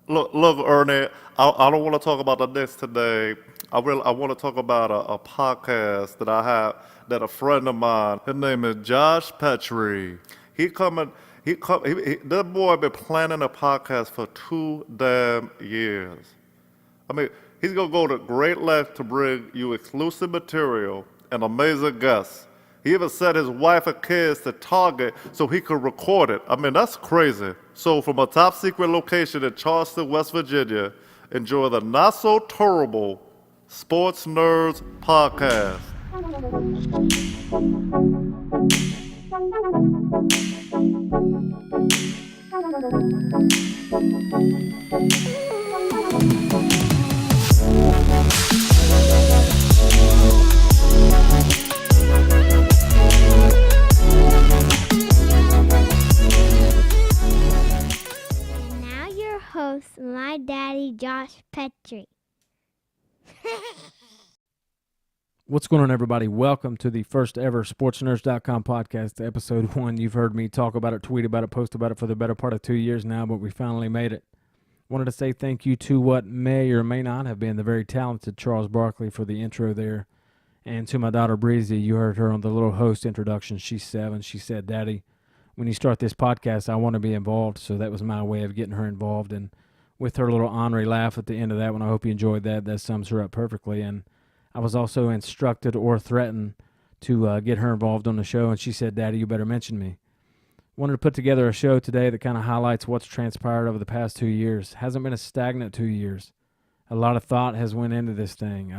Look, Ernie. I don't want to talk about the Knicks today. I want to talk about a podcast that I have that a friend of mine. His name is Josh Petrie. He coming. That boy been planning a podcast for 2 damn years. I mean, he's gonna go to great lengths to bring you exclusive material and amazing guests. He even sent his wife and kids to Target so he could record it. I mean, that's crazy. So from a top secret location in Charleston, West Virginia, enjoy the not so terrible Sports Nerds podcast. And now your host, my daddy, Josh Petrie. What's going on, everybody? Welcome to the first ever Sportsnerdz.com podcast, episode 1. You've heard me talk about it, tweet about it, post about it for the better part of 2 years now, but we finally made it. Wanted to say thank you to what may or may not have been the very talented Charles Barkley for the intro there, and to my daughter Breezy. You heard her on the little host introduction. She's 7. She said, "Daddy, when you start this podcast, I want to be involved." So that was my way of getting her involved, and with her little ornery laugh at the end of that one, I hope you enjoyed that. That sums her up perfectly. And I was also instructed or threatened to get her involved on the show, and she said, "Daddy, you better mention me." Wanted to put together a show today that kind of highlights what's transpired over the past 2 years. Hasn't been a stagnant 2 years. A lot of thought has went into this thing.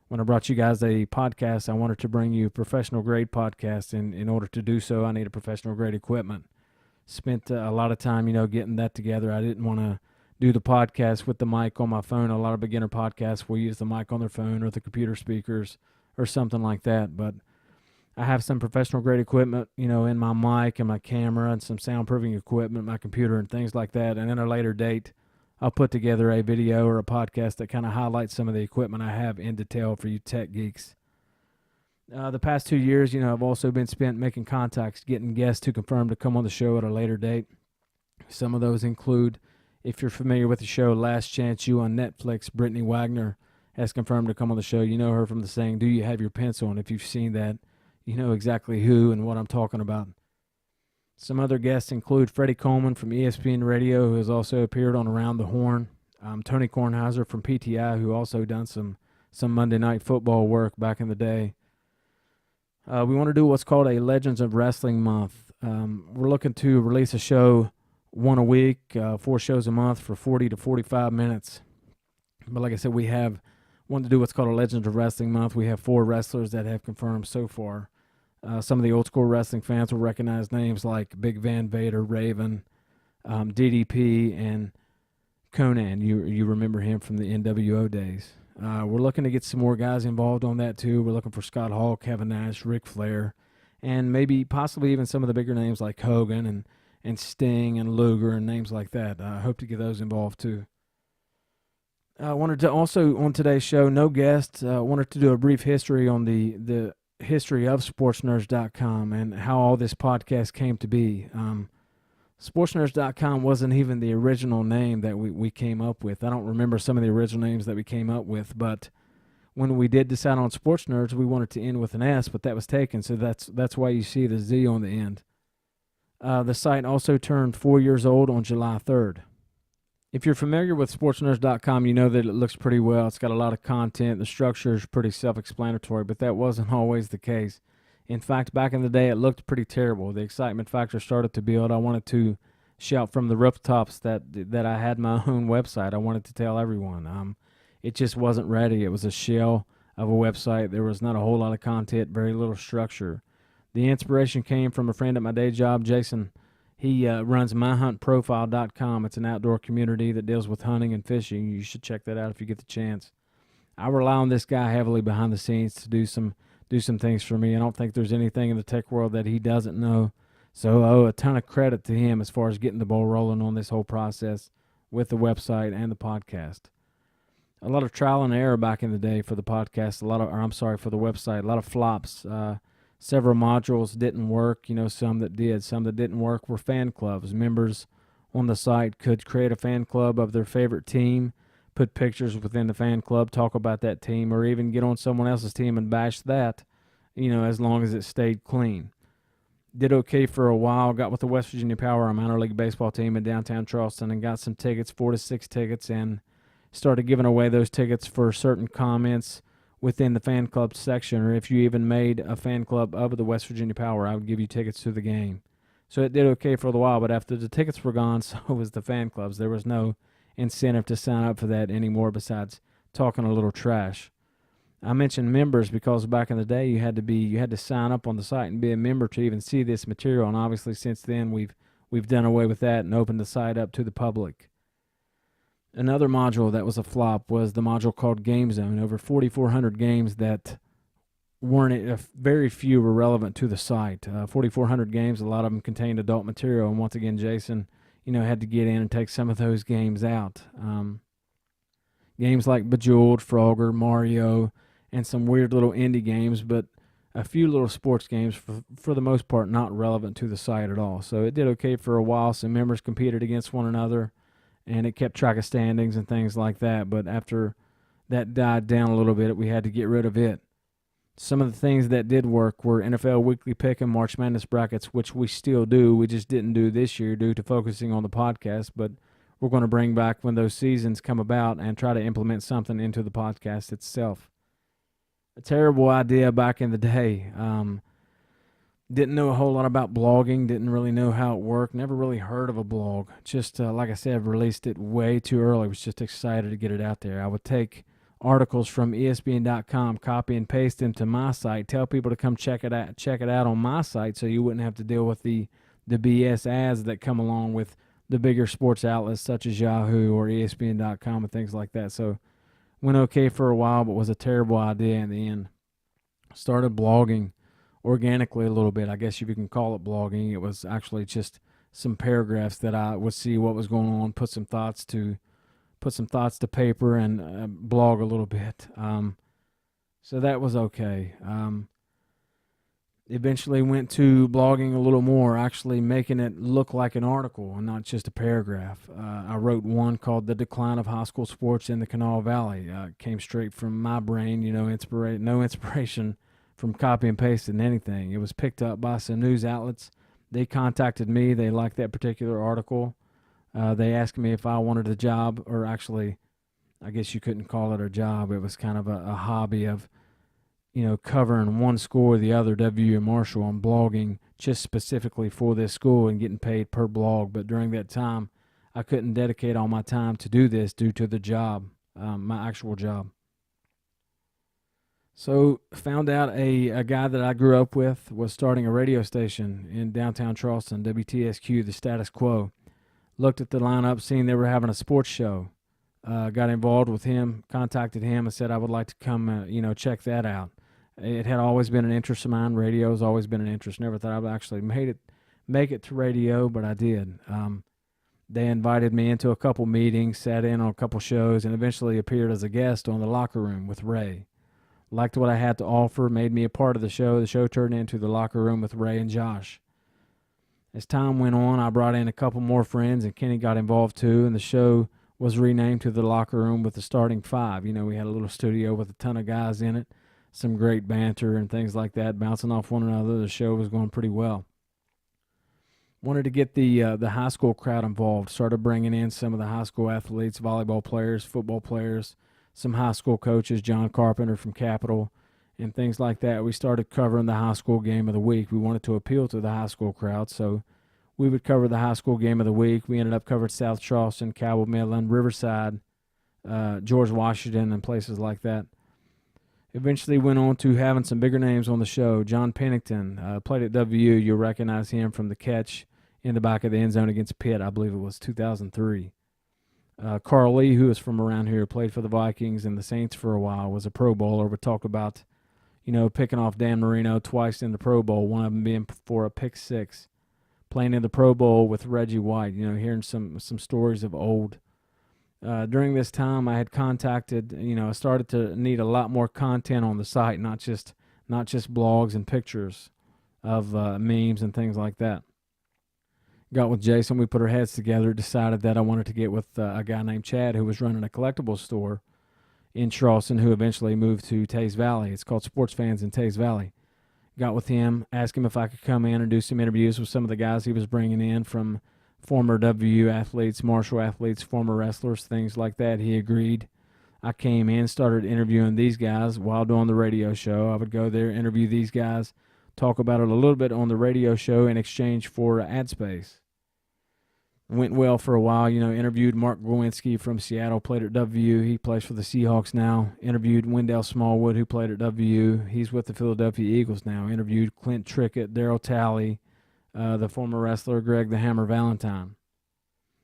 When I brought you guys a podcast, I wanted to bring you professional-grade podcast, and in order to do so, I needed professional-grade equipment. Spent a lot of time, getting that together. I didn't want to do the podcast with the mic on my phone. A lot of beginner podcasts will use the mic on their phone or the computer speakers or something like that. But I have some professional grade equipment, in my mic and my camera and some soundproofing equipment, my computer and things like that. And at a later date, I'll put together a video or a podcast that kind of highlights some of the equipment I have in detail for you tech geeks. The past 2 years, I've also been spent making contacts, getting guests to confirm to come on the show at a later date. Some of those include, if you're familiar with the show Last Chance U on Netflix, Brittany Wagner has confirmed to come on the show. You know her from the saying, "Do you have your pencil?" And if you've seen that, you know exactly who and what I'm talking about. Some other guests include Freddie Coleman from ESPN Radio, who has also appeared on Around the Horn. Tony Kornheiser from PTI, who also done some Monday Night Football work back in the day. We want to do what's called a Legends of Wrestling month. We're looking to release a show one a week, 4 shows a month for 40 to 45 minutes. But like I said, we have wanted to do what's called a Legends of Wrestling month. We have 4 wrestlers that have confirmed so far. Some of the old school wrestling fans will recognize names like Big Van Vader, Raven, DDP, and Conan. You remember him from the NWO days. We're looking to get some more guys involved on that too. We're looking for Scott Hall, Kevin Nash, Ric Flair, and maybe possibly even some of the bigger names like Hogan and Sting and Luger and names like that. I hope to get those involved too. I wanted to also, on today's show, no guests, wanted to do a brief history on the history of Sportsnerdz.com and how all this podcast came to be. Sportsnerdz.com wasn't even the original name that we came up with. I don't remember some of the original names that we came up with, but when we did decide on Sports Nerds, we wanted to end with an S, but that was taken, so that's why you see the Z on the end. The site also turned 4 years old on July 3rd. If you're familiar with Sportsnerdz.com, you know that it looks pretty well. It's got a lot of content. The structure is pretty self-explanatory, but that wasn't always the case. In fact, back in the day, it looked pretty terrible. The excitement factor started to build. I wanted to shout from the rooftops that I had my own website. I wanted to tell everyone. It just wasn't ready. It was a shell of a website. There was not a whole lot of content, very little structure. The inspiration came from a friend at my day job, Jason. He runs myhuntprofile.com. It's an outdoor community that deals with hunting and fishing. You should check that out if you get the chance. I rely on this guy heavily behind the scenes to do some things for me. I don't think there's anything in the tech world that he doesn't know. So I owe a ton of credit to him as far as getting the ball rolling on this whole process with the website and the podcast. A lot of trial and error back in the day for the podcast. For the website. A lot of flops. Several modules didn't work. Some that did. Some that didn't work were fan clubs. Members on the site could create a fan club of their favorite team, put pictures within the fan club, talk about that team, or even get on someone else's team and bash that, as long as it stayed clean. Did okay for a while, got with the West Virginia Power, a minor league baseball team in downtown Charleston, and got some tickets, 4 to 6 tickets, and started giving away those tickets for certain comments within the fan club section, or if you even made a fan club of the West Virginia Power, I would give you tickets to the game. So it did okay for a while, but after the tickets were gone, so was the fan clubs. There was no incentive to sign up for that anymore besides talking a little trash. I mentioned members because back in the day you had to sign up on the site and be a member to even see this material, and obviously since then we've done away with that and opened the site up to the public. Another module that was a flop was the module called Game Zone. Over 4,400 games that weren't, very few were relevant to the site. 4,400 games, a lot of them contained adult material, and once again Jason, had to get in and take some of those games out. Games like Bejeweled, Frogger, Mario, and some weird little indie games, but a few little sports games, for the most part, not relevant to the site at all. So it did okay for a while. Some members competed against one another, and it kept track of standings and things like that. But after that died down a little bit, we had to get rid of it. Some of the things that did work were NFL Weekly Pick and March Madness brackets, which we still do. We just didn't do this year due to focusing on the podcast, but we're going to bring back when those seasons come about and try to implement something into the podcast itself. A terrible idea back in the day. Didn't know a whole lot about blogging, didn't really know how it worked, never really heard of a blog. Just, like I said, released it way too early. Was just excited to get it out there. I would take articles from ESPN.com, copy and paste them to my site, tell people to come check it out on my site so you wouldn't have to deal with the BS ads that come along with the bigger sports outlets such as Yahoo or ESPN.com and things like that. So went okay for a while, but was a terrible idea in the end. Started blogging organically a little bit. I guess if you can call it blogging. It was actually just some paragraphs that I would see what was going on, put some thoughts to paper, and blog a little bit. So that was okay. Eventually went to blogging a little more, actually making it look like an article and not just a paragraph. I wrote one called The Decline of High School Sports in the Kanawha Valley. It came straight from my brain, no inspiration from copy and pasting anything. It was picked up by some news outlets. They contacted me. They liked that particular article. They asked me if I wanted a job, or actually, I guess you couldn't call it a job. It was kind of a hobby of covering one school or the other, WU Marshall, on blogging just specifically for this school and getting paid per blog. But during that time, I couldn't dedicate all my time to do this due to the job, my actual job. So found out a guy that I grew up with was starting a radio station in downtown Charleston, WTSQ, the Status Quo. Looked at the lineup, seen they were having a sports show. Got involved with him, contacted him, and said I would like to come, check that out. It had always been an interest of mine. Radio has always been an interest. Never thought I would actually make it to radio, but I did. They invited me into a couple meetings, sat in on a couple shows, and eventually appeared as a guest on The Locker Room with Ray. Liked what I had to offer, made me a part of the show. The show turned into The Locker Room with Ray and Josh. As time went on, I brought in a couple more friends, and Kenny got involved too, and the show was renamed to The Locker Room with the Starting Five. We had a little studio with a ton of guys in it, some great banter and things like that, bouncing off one another. The show was going pretty well. Wanted to get the high school crowd involved, started bringing in some of the high school athletes, volleyball players, football players, some high school coaches, John Carpenter from Capital, and things like that. We started covering the high school game of the week. We wanted to appeal to the high school crowd, so we would cover the high school game of the week. We ended up covering South Charleston, Cowell, Midland, Riverside, George Washington, and places like that. Eventually went on to having some bigger names on the show. John Pennington played at WU. You'll recognize him from the catch in the back of the end zone against Pitt. I believe it was 2003. Carl Lee, who is from around here, played for the Vikings and the Saints for a while, was a Pro Bowler. Would talk about, picking off Dan Marino twice in the Pro Bowl, one of them being for a pick six. Playing in the Pro Bowl with Reggie White, hearing some stories of old. During this time, I had contacted, I started to need a lot more content on the site, not just blogs and pictures of memes and things like that. got with Jason. We put our heads together, decided that I wanted to get with a guy named Chad who was running a collectibles store in Charleston, who eventually moved to Taze Valley. It's called Sports Fans in Taze Valley. Got with him, asked him if I could come in and do some interviews with some of the guys he was bringing in, from former WU athletes, martial athletes, former wrestlers, things like that. He agreed. I came in, started interviewing these guys while doing the radio show. I would go there, interview these guys, talk about it a little bit on the radio show in exchange for ad space. Went well for a while, interviewed Mark Glowinski from Seattle, played at WU. He plays for the Seahawks now. Interviewed Wendell Smallwood, who played at WU. He's with the Philadelphia Eagles now. Interviewed Clint Trickett, Darryl Talley, the former wrestler Greg the Hammer Valentine.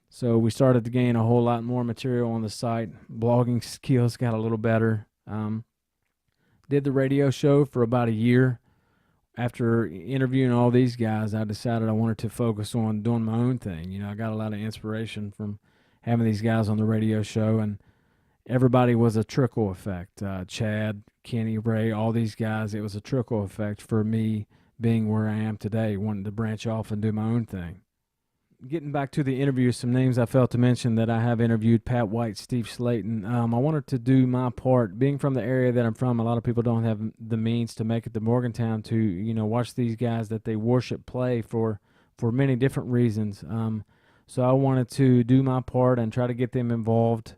So we started to gain a whole lot more material on the site. Blogging skills got a little better. Did the radio show for about a year. After interviewing all these guys, I decided I wanted to focus on doing my own thing. I got a lot of inspiration from having these guys on the radio show, and everybody was a trickle effect. Chad, Kenny, Ray, all these guys, it was a trickle effect for me being where I am today, wanting to branch off and do my own thing. Getting back to the interview, some names I failed to mention that I have interviewed: Pat White, Steve Slayton. I wanted to do my part. Being from the area that I'm from, a lot of people don't have the means to make it to Morgantown to, watch these guys that they worship play for many different reasons. So I wanted to do my part and try to get them involved.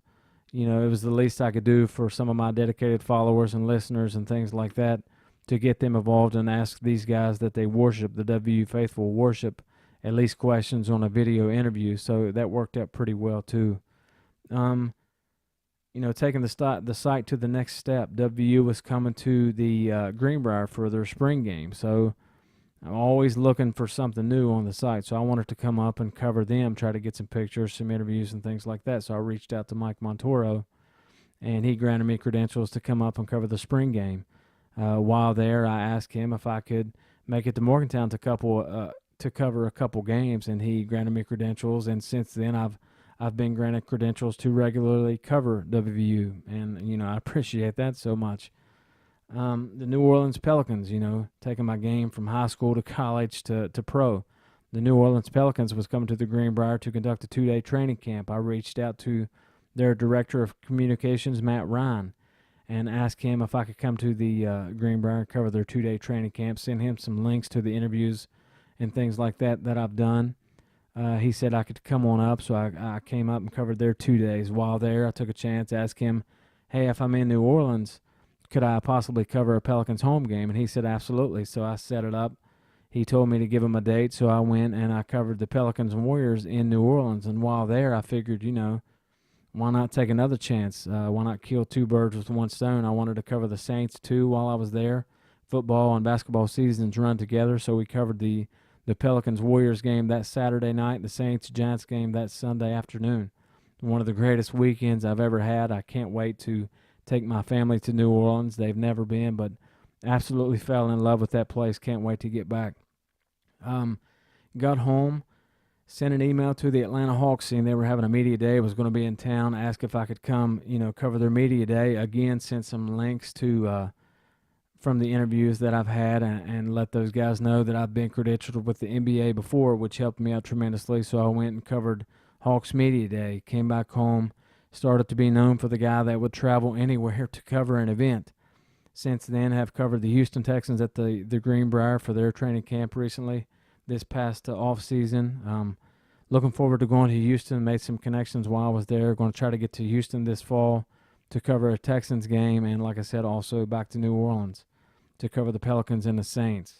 It was the least I could do for some of my dedicated followers and listeners and things like that, to get them involved and ask these guys that they worship, the WU faithful worship, at least questions on a video interview. So that worked out pretty well too. Taking the site to the next step. WU was coming to the Greenbrier for their spring game. So I'm always looking for something new on the site. So I wanted to come up and cover them, try to get some pictures, some interviews and things like that. So I reached out to Mike Montoro, and he granted me credentials to come up and cover the spring game. While there, I asked him if I could make it to Morgantown to cover a couple games, and he granted me credentials. And since then, I've been granted credentials to regularly cover WVU, and I appreciate that so much. The New Orleans Pelicans, taking my game from high school to college to pro. The New Orleans Pelicans was coming to the Greenbrier to conduct a 2-day training camp. I reached out to their director of communications, Matt Ryan, and asked him if I could come to the Greenbrier and cover their 2-day training camp, send him some links to the interviews and things like that I've done. He said I could come on up, so I came up and covered their 2 days. While there, I took a chance, asked him, hey, if I'm in New Orleans, could I possibly cover a Pelicans home game? And he said absolutely. So I set it up. He told me to give him a date, so I went and I covered the Pelicans and Warriors in New Orleans. And while there, I figured, why not take another chance? Why not kill two birds with one stone? I wanted to cover the Saints too while I was there. Football and basketball seasons run together, so we covered the Pelicans-Warriors game that Saturday night, the Saints-Giants game that Sunday afternoon. One of the greatest weekends I've ever had. I can't wait to take my family to New Orleans. They've never been, but absolutely fell in love with that place. Can't wait to get back. Got home, sent an email to the Atlanta Hawks, saying they were having a media day, was going to be in town, asked if I could come, cover their media day. Again, sent some links to from the interviews that I've had, and let those guys know that I've been credentialed with the NBA before, which helped me out tremendously. So I went and covered Hawks Media Day, came back home, started to be known for the guy that would travel anywhere to cover an event. Since then, have covered the Houston Texans at the Greenbrier for their training camp recently, this past off season. Looking forward to going to Houston, made some connections while I was there. Going to try to get to Houston this fall to cover a Texans game, and like I said, also back to New Orleans to cover the Pelicans and the Saints.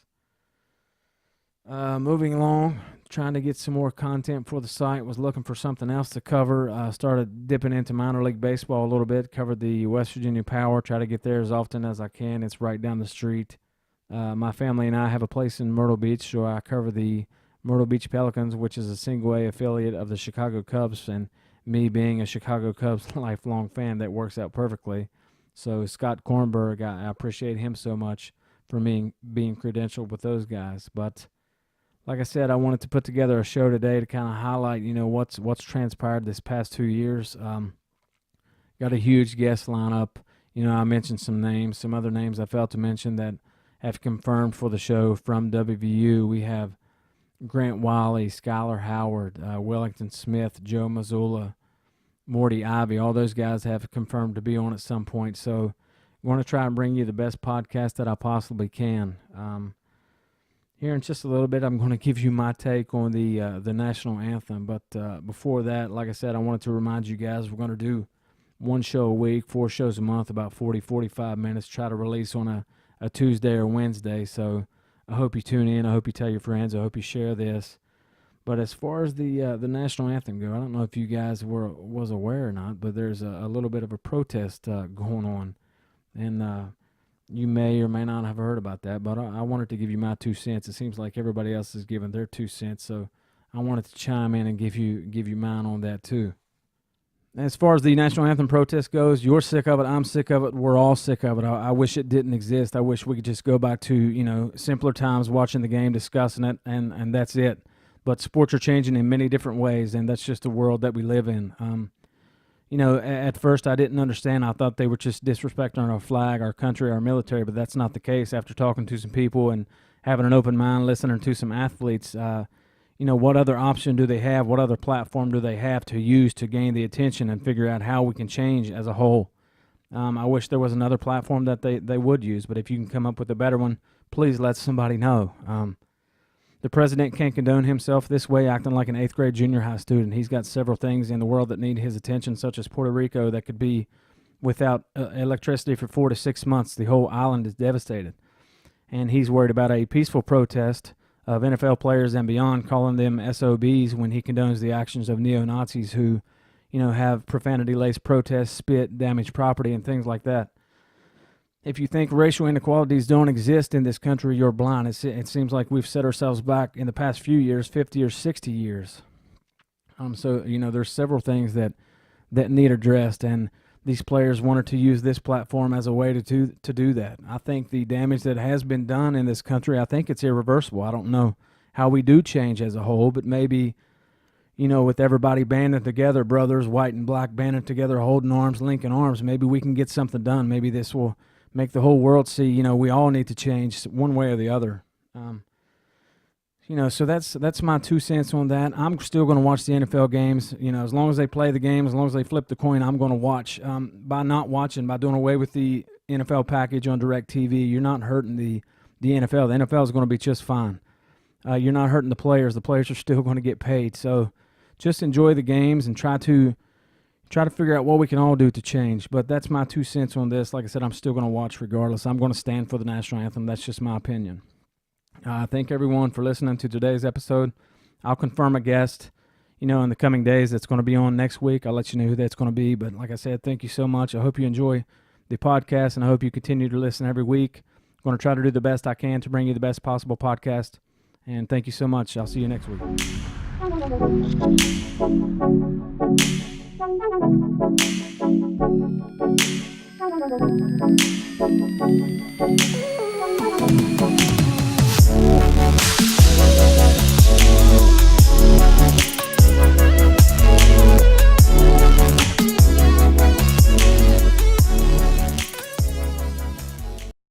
Moving along, trying to get some more content for the site, was looking for something else to cover. Started dipping into minor league baseball a little bit, covered the West Virginia Power, try to get there as often as I can. It's right down the street. My family and I have a place in Myrtle Beach, so I cover the Myrtle Beach Pelicans, which is a single-A affiliate of the Chicago Cubs, and me being a Chicago Cubs lifelong fan, that works out perfectly. So Scott Kornberg, I appreciate him so much for me being credentialed with those guys. But like I said, I wanted to put together a show today to kind of highlight, what's transpired this past 2 years. Got a huge guest lineup. I mentioned some names, some other names I failed to mention that have confirmed for the show from WVU. We have Grant Wiley, Skylar Howard, Wellington Smith, Joe Mazzulla, Morty Ivy, all those guys have confirmed to be on at some point. So I want to try and bring you the best podcast that I possibly can. Here in just a little bit, I'm going to give you my take on the national anthem. But before that, like I said, I wanted to remind you guys we're going to do one show a week, 4 shows a month, about 40, 45 minutes, try to release on a Tuesday or Wednesday. So I hope you tune in. I hope you tell your friends. I hope you share this. But as far as the national anthem go, I don't know if you guys was aware or not, but there's a little bit of a protest going on. And you may or may not have heard about that, but I wanted to give you my 2 cents. It seems like everybody else is giving their 2 cents, so I wanted to chime in and give you mine on that too. As far as the national anthem protest goes, you're sick of it, I'm sick of it, we're all sick of it. I wish it didn't exist. I wish we could just go back to, simpler times, watching the game, discussing it, and that's it. But sports are changing in many different ways, and that's just the world that we live in. At first I didn't understand. I thought they were just disrespecting our flag, our country, our military, but that's not the case. After talking to some people and having an open mind, listening to some athletes, what other option do they have? What other platform do they have to use to gain the attention and figure out how we can change as a whole? I wish there was another platform that they would use, but if you can come up with a better one, please let somebody know. The president can't condone himself this way, acting like an 8th grade junior high student. He's got several things in the world that need his attention, such as Puerto Rico that could be without electricity for 4 to 6 months. The whole island is devastated. And he's worried about a peaceful protest of NFL players and beyond, calling them SOBs when he condones the actions of neo-Nazis who, have profanity-laced protests, spit, damage property, and things like that. If you think racial inequalities don't exist in this country, you're blind. It seems like we've set ourselves back in the past few years, 50 or 60 years. There's several things that need addressed, and these players wanted to use this platform as a way to do that. I think the damage that has been done in this country, I think it's irreversible. I don't know how we do change as a whole, but maybe, with everybody banding together, brothers, white and black, banding together, holding arms, linking arms, maybe we can get something done. Maybe this will make the whole world see, we all need to change one way or the other. So that's my 2 cents on that. I'm still going to watch the NFL games. As long as they play the game, as long as they flip the coin, I'm going to watch. By doing away with the NFL package on DirecTV, you're not hurting the NFL. The NFL is going to be just fine. You're not hurting the players. The players are still going to get paid. So just enjoy the games and try to figure out what we can all do to change. But that's my 2 cents on this. Like I said, I'm still going to watch regardless. I'm going to stand for the national anthem. That's just my opinion. Thank everyone for listening to today's episode. I'll confirm a guest, in the coming days that's going to be on next week. I'll let you know who that's going to be. But like I said, thank you so much. I hope you enjoy the podcast, and I hope you continue to listen every week. I'm going to try to do the best I can to bring you the best possible podcast. And thank you so much. I'll see you next week. Thank you.